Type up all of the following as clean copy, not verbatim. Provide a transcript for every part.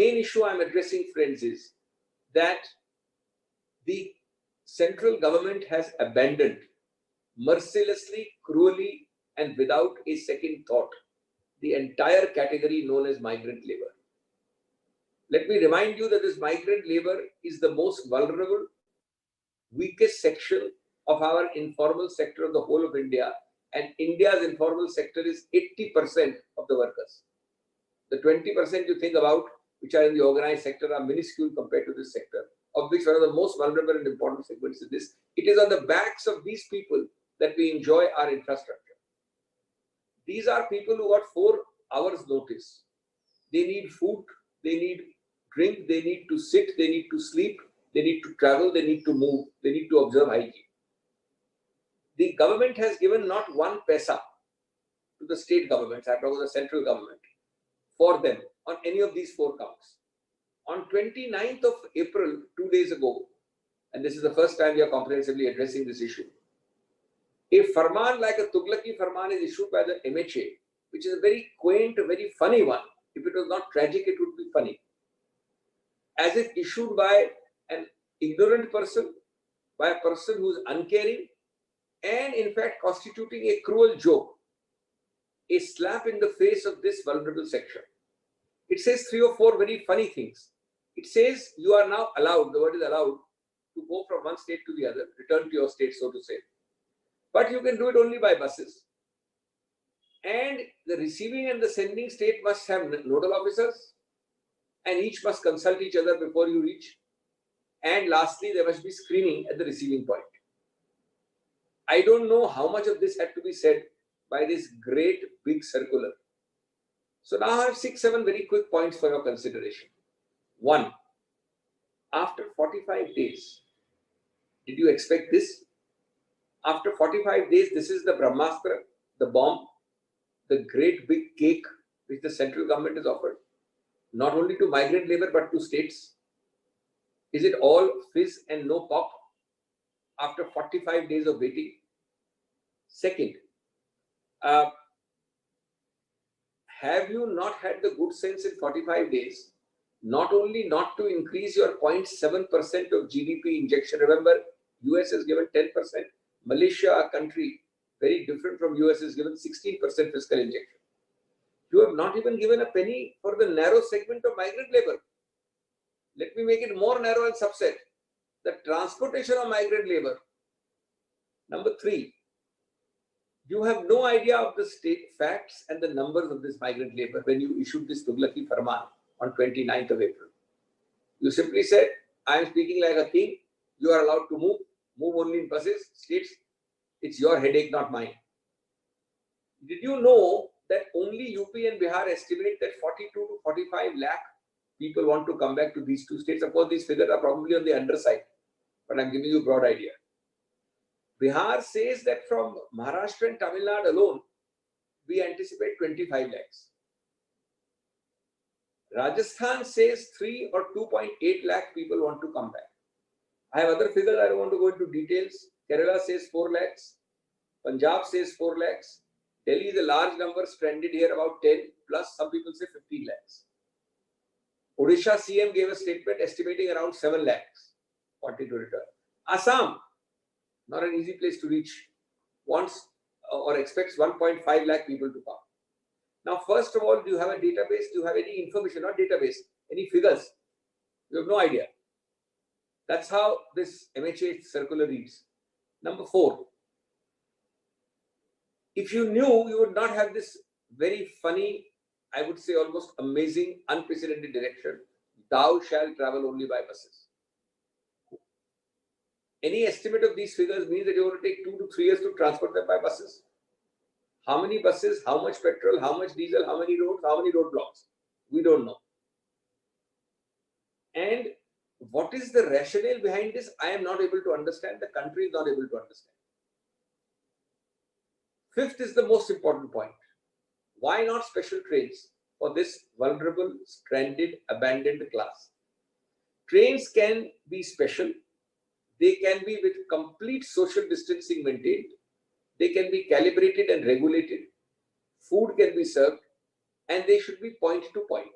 main issue I'm addressing, friends, is that the central government has abandoned mercilessly, cruelly, and without a second thought the entire category known as migrant labor. Let me remind you that this migrant labor is the most vulnerable, weakest section of our informal sector of the whole of India, and India's informal sector is 80% of the workers. The 20% you think about, which are in the organized sector, are minuscule compared to this sector, of which one of the most vulnerable and important segments is this. It is on the backs of these people that we enjoy our infrastructure. These are people who got 4 hours notice. They need food, they need drink, they need to sit, they need to sleep, they need to travel, they need to move, they need to observe hygiene. The government has given not 1 paisa to the state governments, I talk about the central government, for them on any of these 4 counts. On 29th of April, 2 days ago, and this is the first time we are comprehensively addressing this issue, a farman like a Tughlaqi farman is issued by the MHA, which is a very quaint, a very funny one. If it was not tragic, it would be funny. As if issued by an ignorant person, by a person who is uncaring, and in fact constituting a cruel joke, a slap in the face of this vulnerable section. It says 3 or 4 very funny things. It says you are now allowed, the word is allowed, to go from one state to the other, return to your state, so to say. But you can do it only by buses. And the receiving and the sending state must have nodal officers, and each must consult each other before you reach. And lastly, there must be screening at the receiving point. I don't know how much of this had to be said by this great big circular. So now I have 6-7 very quick points for your consideration. 1. After 45 days, did you expect this? After 45 days, this is the Brahmastra, the bomb, the great big cake which the central government has offered, not only to migrant labor but to states. Is it all fizz and no pop after 45 days of waiting? Second, have you not had the good sense in 45 days, not only not to increase your 0.7% of GDP injection? Remember, US has given 10%. Malaysia, a country very different from US, has given 16% fiscal injection. You have not even given a penny for the narrow segment of migrant labor. Let me make it more narrow and subset. The transportation of migrant labor. Number 3, you have no idea of the state facts and the numbers of this migrant labor when you issued this Tughlaqi Farman on 29th of April. You simply said, I am speaking like a king. You are allowed to move only in buses, states. It's your headache, not mine. Did you know that only UP and Bihar estimate that 42 to 45 lakh people want to come back to these 2 states? Of course, these figures are probably on the underside, but I'm giving you a broad idea. Bihar says that from Maharashtra and Tamil Nadu alone, we anticipate 25 lakhs. Rajasthan says 3 or 2.8 lakh people want to come back. I have other figures, I don't want to go into details. Kerala says 4 lakhs. Punjab says 4 lakhs. Delhi is a large number, stranded here about 10, plus some people say 15 lakhs. Odisha CM gave a statement estimating around 7 lakhs wanting to return. Assam, not an easy place to reach, wants or expects 1.5 lakh people to come. Now, first of all, do you have a database? Do you have any information? Not database, any figures? You have no idea. That's how this MHA circular reads. Number 4, if you knew, you would not have this very funny, I would say almost amazing, unprecedented direction. Thou shalt travel only by buses. Any estimate of these figures means that you want to take 2 to 3 years to transport them by buses. How many buses, how much petrol, how much diesel, how many roads, how many roadblocks? We don't know. And what is the rationale behind this? I am not able to understand. The country is not able to understand. 5th is the most important point. Why not special trains for this vulnerable, stranded, abandoned class? Trains can be special. They can be with complete social distancing maintained. They can be calibrated and regulated. Food can be served, and they should be point to point.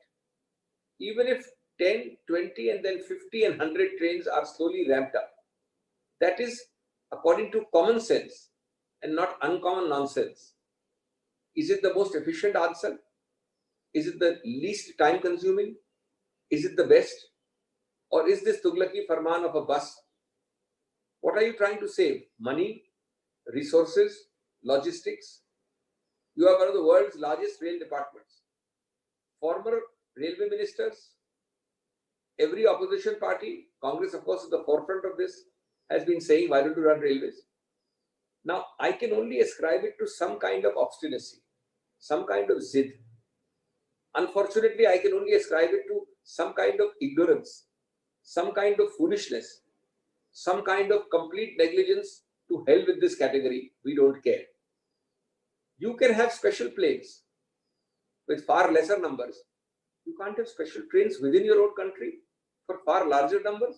even if 10, 20, and then 50 and 100 trains are slowly ramped up, that is according to common sense and not uncommon nonsense. Is it the most efficient answer? Is it the least time consuming? Is it the best? Or is this Tughlaki Farman of a bus? What are you trying to save? Money, resources, logistics? You are one of the world's largest rail departments. Former railway ministers, every opposition party, Congress of course is the forefront of this, has been saying, why don't you run railways? Now, I can only ascribe it to some kind of obstinacy, some kind of zid. Unfortunately, I can only ascribe it to some kind of ignorance, some kind of foolishness, some kind of complete negligence. To hell with this category, we don't care. You can have special planes with far lesser numbers. You can't have special trains within your own country for far larger numbers.